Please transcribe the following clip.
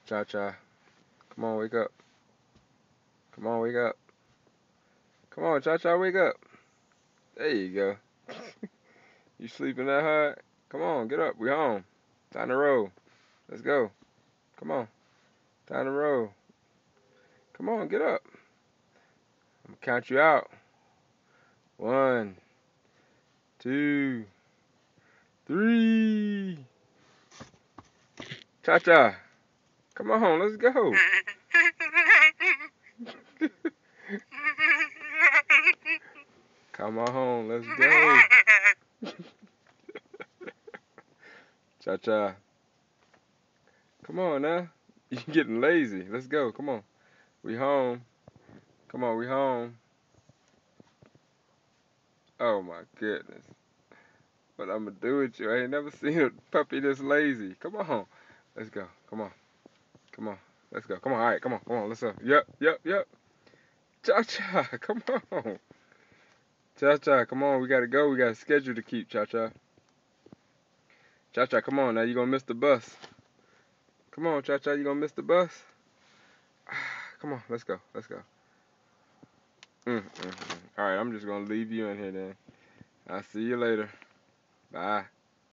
Cha-cha. Come on, wake up. Come on, wake up. Come on, Cha-cha, wake up. There you go. You sleeping that hard? Come on, get up. We home. Time to roll. Let's go. Come on. Time to roll. Come on, get up. I'm gonna count you out. 1, 2, 3. Cha-cha. Come on, let's go. Come on home, let's go. Cha-cha. Come on now. You're getting lazy. Let's go. Come on. We home. Come on, we home. Oh my goodness. What I'm gonna do with you? I ain't never seen a puppy this lazy. Come on. Let's go. Come on. Come on. Let's go. Come on. All right. Come on. Come on. Let's go. Yep. Yep. Yep. Cha-cha. Come on. Cha-cha. Come on. We gotta go. We got a schedule to keep. Cha-cha. Cha-cha. Come on. Now you're gonna miss the bus. Come on, Cha-cha. You gonna miss the bus? Come on. Let's go. Let's go. All right. I'm just gonna leave you in here then. I'll see you later. Bye.